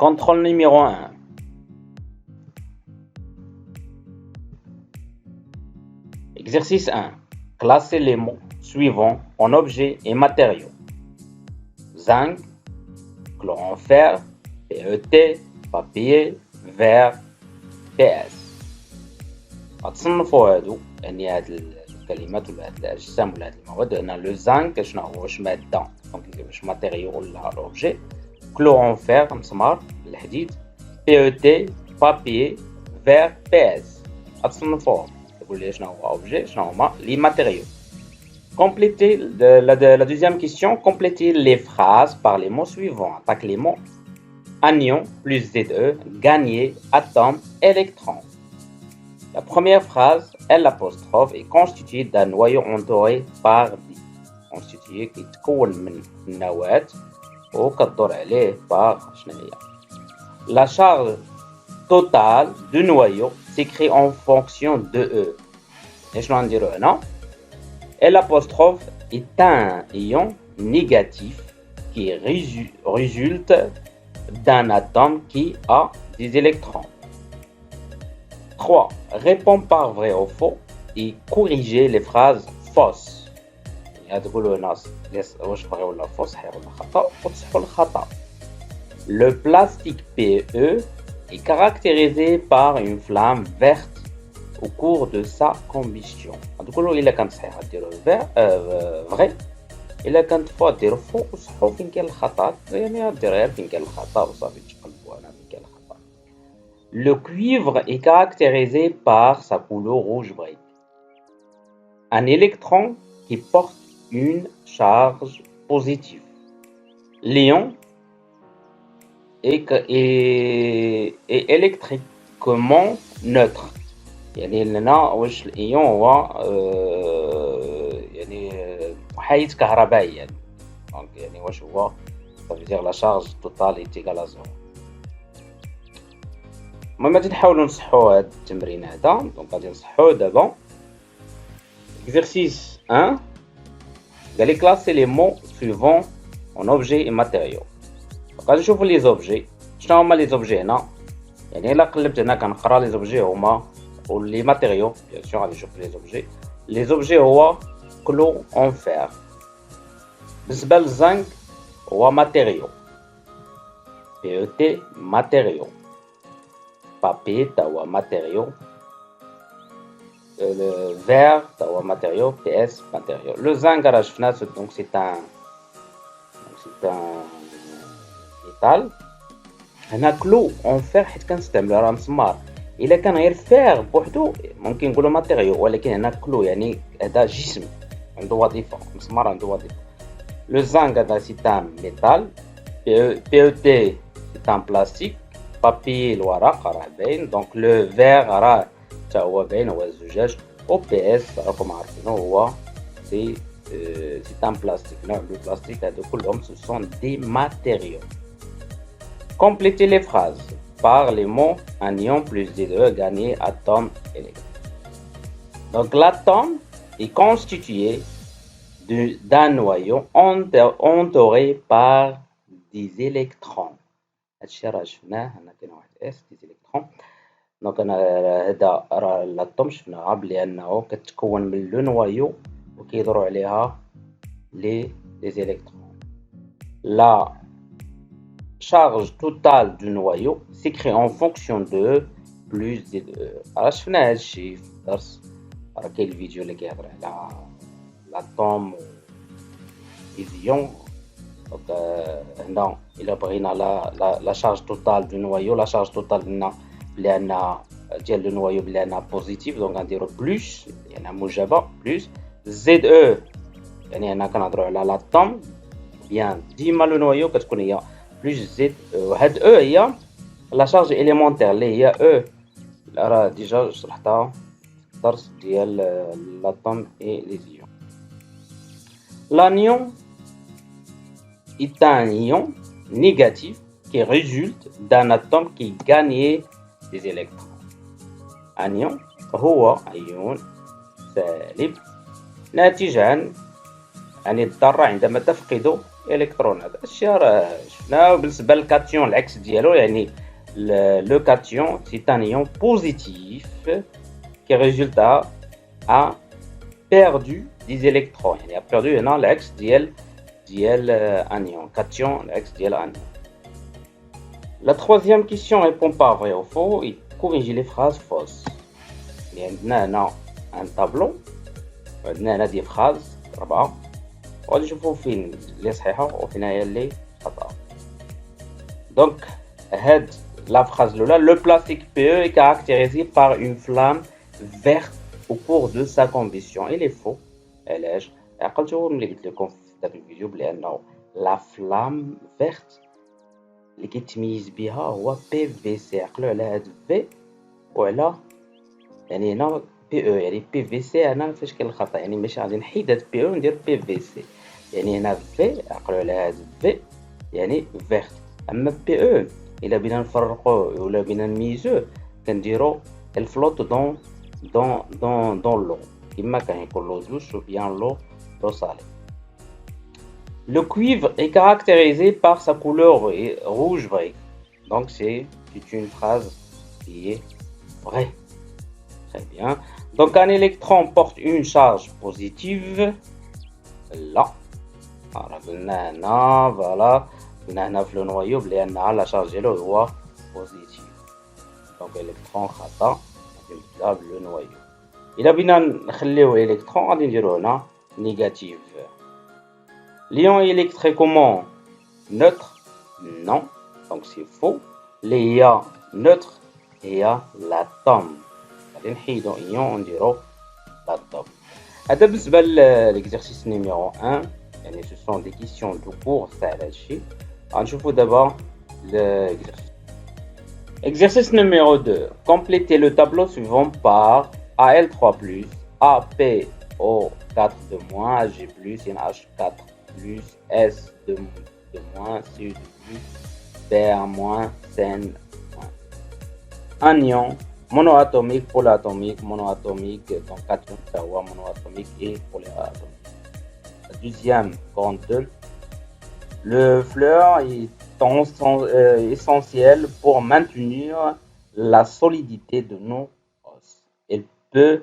Contrôle numéro 1. Exercice 1. Classez les mots suivants en objets et matériaux. Zinc, chlorophylle, PET, papier, verre, PS. غتصنفوا هادو يعني هاد الكلمات ولا هاد الأجسام ولا هاد المواد. هنا لو زانك شنو هو؟ واش مادة دونك واش ماتيريو ولا اوبجي. كلورونفير مسمار الحديد. PET بابيي فير PS. غتصنفوهم تقول لي شنو هو اوبجي شنو هما لي ماتيريو. Complétez la deuxième question. Complétez les phrases par les mots suivants. Attaque les mots anion plus ZE, gagner, atome, électron. La première phrase, L' est constituée d'un noyau entouré par D. Constitué qui تكون من النواة وكتدور عليه par شنو هي. La charge totale du noyau s'écrit en fonction de E. Et شنو نديرو هنا؟ L' est un ion négatif qui résulte d'un atome qui a des électrons. 3. Répond par vrai ou faux et corrigez les phrases fausses. Le plastique PE est caractérisé par une flamme verte au cours de sa combustion. إلا كانت صحيحة ديرو vrai. إلا كانت فوا ديرو فوق وصحو فين كاين الخطأ يعني دير غير فين كاين الخطأ وصافي تقلبو أنا فين كاين الخطأ. Le cuivre est caractérisé par sa couleur rouge brille. Un électron qui porte une charge positive. L'ion est électriquement neutre. يعني لنا واش الإيون هو يعني محايد كهربائيا دونك يعني واش هو صافي دير لا شارج توتال ايت ايكال ا زيرو. المهم غادي نحاولوا نصحوا هاد التمرين هذا دونك غادي نصحوه دابا. Exercice 1. غادي classer les mots suivants en objets et matériaux. غادي نشوفوا لي زوبجي شنو هما لي زوبجي هنا. يعني الا قلبت هنا كنقرا لي زوبجي هما les matériaux, bien sûr, allez chauffer les objets. Les objets هو clos en fer. بالنسبة للزنك هو matériaux. PET matériaux. Papier تا هو matériaux. Le verre تا هو matériaux. PS matériaux. Le zinc راه شفنا donc c'est un métal. هنا clos en fer حيت كنستعملو راه مسمار. إلا كان غير فيغ بوحدو ممكن نقولو ماتيريو ولكن هنا كلو يعني هذا جسم عنده وظيفة مسمار عنده وظيفة. لو زانك هذا سي ان ميتال. PET سي ان بلاستيك. بابي الورق راه باين دونك لو فيغ راه حتى هو باين هو الزجاج. و PS راكم عارفينو هو سي ان بلاستيك نوع من البلاستيك هادو كلهم سو سون دي ماتيريو. Complétez les phrases par les mots anion plus D2 gagner atome électron. Donc l'atome est constitué d'un noyau entouré par des électrons. هادشي راه شفناه هنا كاين واحد اس des électrons. دونك انا هذا راه الاتوم شفناها بلي انه كتكون من لو نوايو وكيدوروا عليها لي électrons. لا charge totale du noyau s'écrit en fonction de plus de راه شفنا هادشي في الدرس راه كاين الفيديو اللي كيهضر على الاتوم والإيون. دونك هنا الا بغينا لا شارج توتال دو نوايو لا شارج توتال قلنا بلي انها ديال لو نوايو بلي انها بوزيتيف دونك غنديرو بلوس يعني موجبه بلوس زد او يعني هنا كنهضروا على لاتوم بيان ديما لو نوايو كتكون هي بلوس زد وهاد او هي لا شارج اليمونتير اللي هي او راه ديجا شرحتها في الدرس ديال لاتوم اي لي زيون. L'anion est un ion négatif qui résulte d'un atome qui gagne des électrons. Anion هو أيون سالب ناتج عن الذرة عندما تفقد الكترون. هذا الشيء راه شفناه بالنسبه للكاتيون العكس ديالو، يعني لو كاتيون سي ان ايون بوزيتيف كي ريزولتا a perdu des électrons، يعني a perdu هنا العكس ديال انيون كاتيون العكس ديال انيون. La troisième question répond pas vrai ou faux et corrige les phrases fausses. عندنا هنا un tableau وعندنا هنا دي phrases 4 وغادي نشوفو فين اللي صحيحة وفين هي اللي خطأ. Donc هاد la phrase الأولى le plastique PE est caractérisé par une flamme verte au cours de sa combustion. Il est faux. علاش؟ عقلتو ملي قلت لكم في داك الفيديو بلي أنه la flamme verte اللي كيتميز بها هو PVC. عقلوا على هاد في وعلى يعني هنا بي او، يعني بي في سي هنا فاش كاين الخطا، يعني ماشي غادي نحيد هاد بي او ندير بي في سي. يعني هنا في عقلوا على هاد في يعني فيرت، اما بي او الا بينا نفرقوه ولا بينا نميزوه كنديرو الفلوت دون لو، كما كان يكون لو دوش ou bien l'eau salée. Le cuivre est caractérisé par sa couleur rouge vraie. Donc c'est une phrase qui est vraie. Très bien. Donc un électron porte une charge positive. Là. Alors, voilà. قلنا هنا في النوايو بلي أنها لا شارج ديالو هو بوزيتيف. دونك إلكترون خطأ نبدأ بالنوايو. إلا بينا نخليو إلكترون غادي نديرو هنا négatif. L'ion est électriquement neutre? Non. Donc c'est faux. Les ions neutres il y a l'atome. غادي نحيدو إيون ونديرو l'atome. هذا بالنسبة للإكزرسيس نيميرو 1. يعني ce sont des questions de cours ساهل هادشي. غنشوفو دابا l'exercice. Exercice numéro 2. Complétez le tableau suivant par Al3+, APO4-, Ag+, NH4+, S2-, Cu2+, Br-, Cn-. Anion monoatomique, polyatomique, monoatomique, donc cation monoatomique et polyatomique. La deuxième compte, le fluor est essentiel pour maintenir la solidité de nos os. Il peut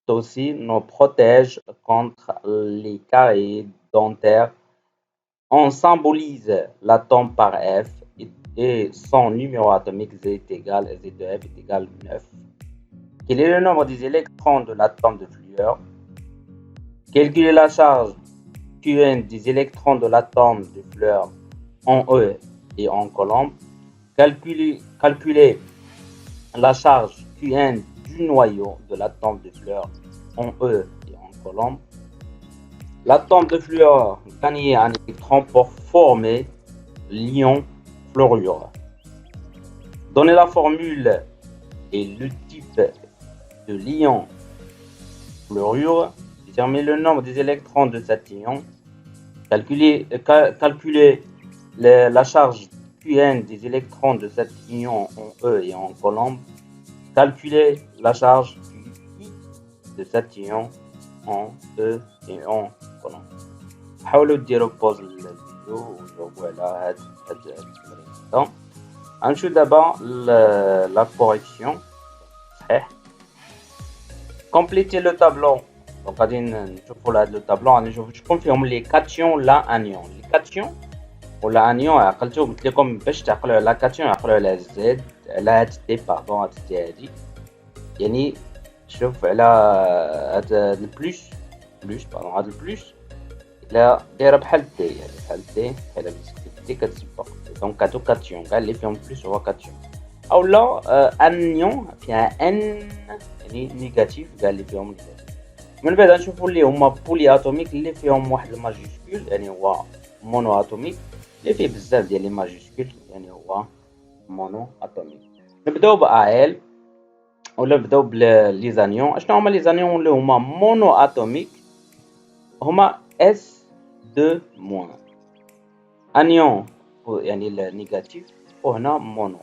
aussi nous protéger contre les caries dentaires. On symbolise l'atome par F et son numéro atomique Z est égal à Z de F est égal à 9. Quel est le nombre des électrons de l'atome de fluor? Calculer la charge Qn des électrons de l'atome de fluor en E et en colombe. Calculer la charge Qn du noyau de l'atome de fluor en E et en colombe. L'atome de fluor gagne un électron pour former l'ion fluorure. Donnez la formule et le type de l'ion fluorure. Déterminez le nombre des électrons de cet ion. Calculez la charge Qn des électrons de cet ion en E et en colombe. Calculez la charge Qi de cet ion en E et en colombe. حاولوا ديروا بوز للفيديو وجاوبوا على هاد التمرين. غنمشيو دابا لا كوريكسيون. صحيح. Complétez le tableau. Donc غادي نشوفوا هاد لو طابلو، غادي نشوفوا شكون فيهم لي كاتيون لا انيون. لي كاتيون ولا انيون عقلتو قلت لكم باش تعقلوا على كاتيون عقلوا على زد على هاد تي باردون هاد تي هادي، يعني شوف على هاد البلوس باردون هاد البلوس لا دايره بحال دي، يعني بحال دي بحال دي كتسبق. دونك هادو كاتيون كاع اللي فيهم بلوس هو كاتيون. او لا انيون فيها ان يعني نيجاتيف كاع اللي فيهم نيجاتيف. من بعد نشوفوا اللي هما بولي اتوميك اللي فيهم واحد الماجيسكول يعني هو مونو اتوميك اللي فيه بزاف ديال لي ماجيسكول يعني هو مونو اتوميك. نبداو بأل ولا نبداو بلي زانيون. اشنو هما لي زانيون اللي هما مونو اتوميك؟ هما S2-. انيون يعني النيجاتيف وهنا مونو.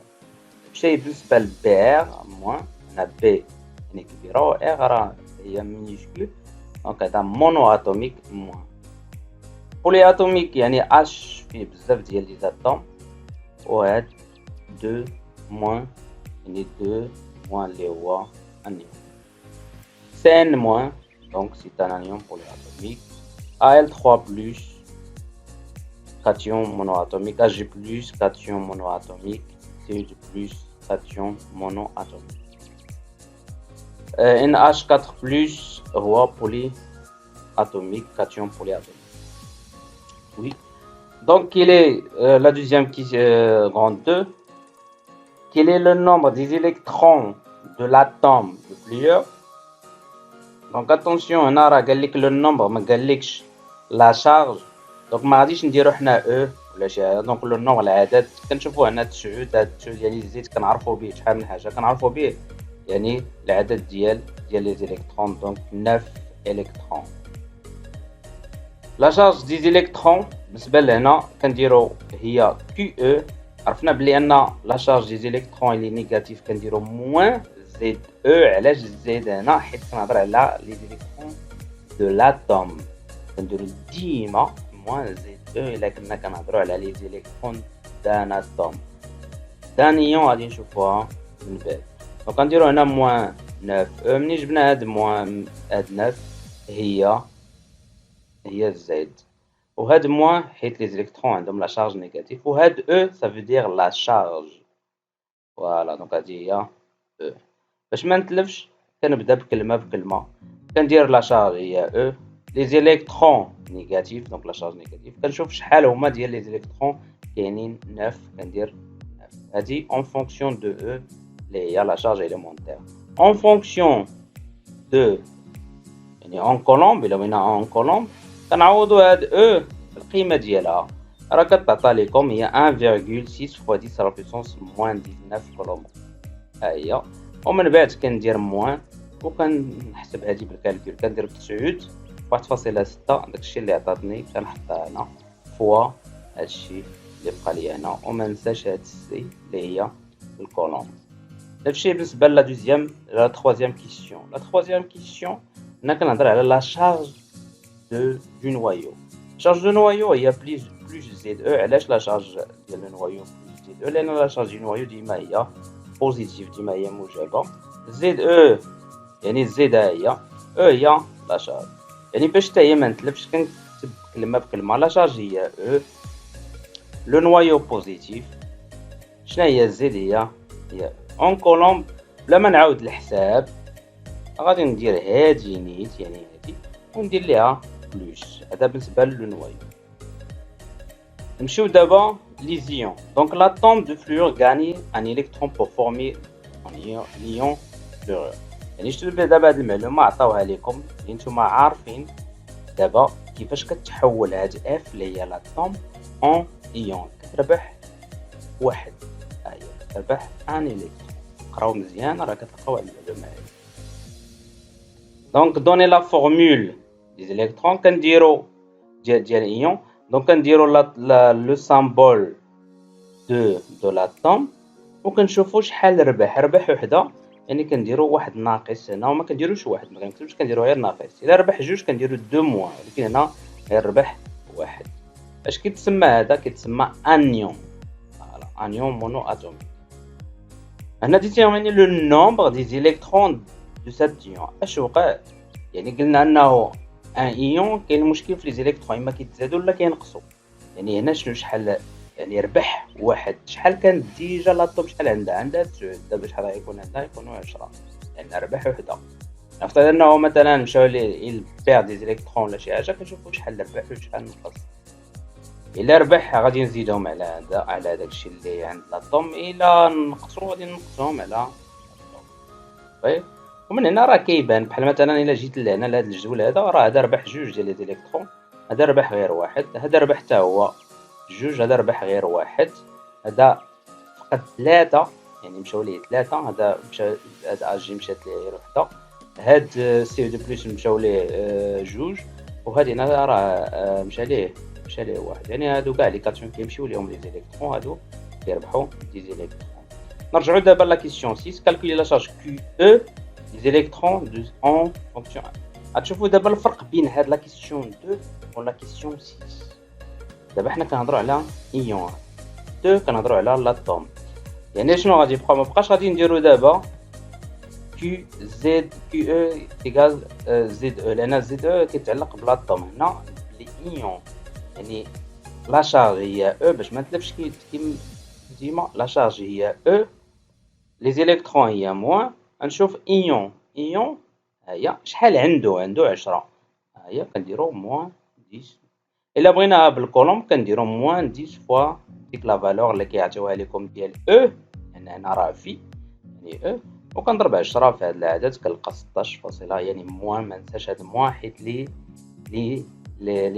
شي بالنسبه لبير موان، هنا بي يعني كبيره و ار راه هي مينيسكول، دونك هذا مونو اتوميك موان. بولي اتوميك يعني اش فيه بزاف ديال لي زاتوم، وهاد 2 موان يعني 2 موان اللي هو انيون. سي ان موان دونك سي ان انيون بولي اتوميك. Al3 plus cation monoatomique, Ag plus cation monoatomique, Cl plus cation monoatomique. NH4 plus roi polyatomique, cation polyatomique. Oui. Donc, quelle est la deuxième grande 2? Quel est le nombre des électrons de l'atome le plus haut? Donc, attention, on a le nombre, mais la charge. دونك ما غاديش نديرو حنا او ولا شي حاجه. دونك لو نومبر العدد كنشوفوه هنا 9. هاد 9 يعني زيد كنعرفوا به شحال من حاجه كنعرفوا به يعني العدد ديال لي زيليكترون. دونك 9 الكترون. لا شارج دي زيليكترون بالنسبه لهنا كنديرو هي كيو او. عرفنا بلي ان لا شارج دي زيليكترون اللي نيجاتيف كنديرو موان زد او. علاش زد هنا؟ حيت كنهضر على لي زيليكترون دو لاتوم. كنديرو ديما موان زد او الا كنا كنهضروا على لي زيليكترون دان اتوم. ثانيا غادي نشوفوها من بعد. دونك غنديرو هنا موان 9 او. منين جبنا هاد موان هاد 9 هي زد، وهاد موان حيت لي زيليكترون عندهم لا شارج نيجاتيف، وهاد او سافو دير لا شارج. فوالا دونك هادي هي او. باش ما نتلفش كنبدا بكلمه بكلمه. كندير لا شارج هي او، لي زيليكترون نيجاتيف دونك لا شارج نيجاتيف. كنشوف شحال هما ديال لي زيليكترون كاينين 9. كندير 9 هادي اون فونكسيون دو او اللي هي لا شارج اليمونتير. اون فونكسيون دو يعني اون كولومب. الا بغينا اون كولومب كنعوضوا هاد او القيمه ديالها راه كتعطى لكم هي 1,6 fois 10 à la puissance moins 19 كولومب. ها هي. ومن بعد كندير موان وكنحسب هادي بالكالكول. كندير 9 1.6 داكشي اللي عطاتني كنحطها هنا فوا هادشي اللي بقى لي هنا. وما ننساش هاد السي اللي هي الكولومب. داكشي بالنسبه لا دوزيام لا تروازيام كيسيون. لا تروازيام كيسيون هنا كنهضر على لا شارج دو نوايو. شارج دو نوايو هي بلوس زد او. علاش لا شارج ديال النوايو بلوس زد او؟ لان لا شارج دو نوايو ديما هي بوزيتيف، ديما هي موجبه. زد او يعني زد هي او هي لا شارج. يعني باش حتى هي ما نتلفش كنكتب كلمه بكلمه. لا شارج هي او، لو نوايو بوزيتيف. شنو هي زد؟ هي اون كولومب. بلا ما نعاود الحساب غادي ندير هادي نيت يعني هادي وندير ليها بلوس. هذا بالنسبه للو نوايو. نمشيو دابا لي زيون. دونك l'atome de fluor gagne un électron pour former un ion fluorure. يعني شفتوا دابا هاد المعلومه عطاوها لكم اللي نتوما عارفين دابا كيفاش كتحول هاد اف اللي هي لاتوم اون ايون. كتربح واحد. ها هي كتربح ان الكترون. قراو مزيان راه كتلقاو هاد المعلومه هادي. دونك دوني لا فورمول دي الكترون كنديرو ديال ايون. دونك كنديرو لو سامبول دو لاتوم وكنشوفو شحال ربح وحده. يعني كنديرو واحد ناقص هنا وما كنديروش واحد، ما كنكتبش كنديرو غير ناقص. الا ربح جوج كنديرو دو موان، ولكن هنا غير ربح واحد. اش كيتسمى هذا؟ كيتسمى انيون. فوالا انيون مونو اتوميك. هنا ديتيرميني لو نومبر دي زيليكترون دو سات ايون. اش وقع؟ يعني قلنا انه ان ايون كاين مشكل في لي زيليكترون، اما كيتزادوا ولا كينقصوا. يعني هنا شحال يعني ربح واحد. شحال كان ديجا لاطوم شحال عندها 9. دابا شحال غيكون عندها؟ يكونوا 10. يعني ربح وحده. نفترض انه مثلا مشاو لي بير دي زيليكترون ولا شي حاجه كنشوفوا شحال ربح وشحال نقص. الا ربح غادي نزيدهم على هذا على داكشي اللي عند لاطوم. الا نقصوا غادي نقصوهم على طيب. ومن هنا راه كيبان بحال مثلا الا جيت لهنا لهاد الجدول هذا راه هذا ربح جوج ديال لي زيليكترون، هذا ربح غير واحد، هذا ربح حتى هو جوج، هذا ربح غير واحد، هذا فقط 3 يعني مشاو ليه 3. هذا مشى هذا اجي مشات ليه غير وحده. هاد سي دو بلس مشاو ليه جوج، وهادي هنا راه مشى ليه واحد. يعني هادو كاع لي كاتيون كيمشيو ليهم لي زيليكترون هادو كيربحوا دي زيليكترون. نرجعوا دابا لا كيسيون 6. كالكولي لا شارج كيو او des électrons en fonction. غتشوفوا دابا الفرق بين هاد لا كيسيون 2 و لا كيسيون 6. دابا حنا كنهضروا على ايون. دو كنهضروا على لاتوم. يعني شنو غادي يبقى؟ مبقاش غادي نديرو دابا كي زد كي او ايكال زد او، لان زد او كيتعلق بلاتوم. هنا لي ايون يعني لا شارج هي او، باش ما نتلفش كيما ديما لا شارج هي او، لي زيليكترون هي موان. غنشوف ايون، ايون هيا شحال عنده 10. هيا كنديرو موان 10. الا بغيناها بالكولوم كنديرو موان 10 فوا ديك لا فالور اللي كيعطيوها لكم ديال او، لان هنا راه في يعني او، وكنضرب 10 في هاد العدد كنلقى 16 يعني موان. ما ننساش هاد موان حيت لي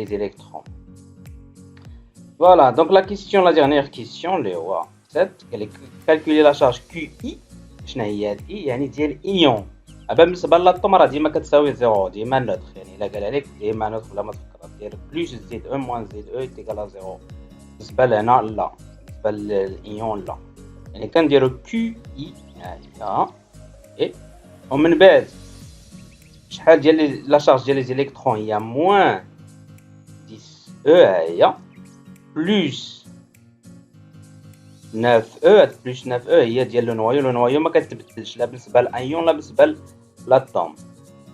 زيليكترون. فوالا دونك لا كيسيون، لا ديرنيير كيسيون اللي هو 7 قال لك كالكولي لا شارج كيو اي. شنو هي هاد اي؟ يعني ديال ايون. بالنسبه للاتوم راه ديما كتساوي زيرو، ديما نوتر. يعني الا قال عليك ديما نوتر بلا ما تفكر دير بلوس زد او موان زد او تيكال زيرو. بالنسبه لهنا لا، بالنسبه للايون لا. يعني كنديرو كيو اي هاهي اي، ومن بعد شحال ديال لا شارج ديال لي زيليكترون هي موان 10 او هاهي بلوس 9 او. بلوس 9 او هي ديال لو نوايو ما كتبدلش لا بالنسبه لايون لا بالنسبه لاتوم.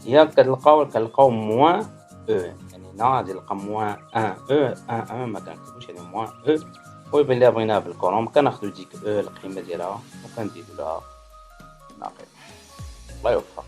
هي كنلقاو موان او. يعني هنا غادي نلقى موان 1 او 1 ما كنكتبوش يعني موان او. وإلا بغيناها بالكولوم كناخدو ديك او القيمه ديالها وكنزيدو لها ناقص. الله يوفق.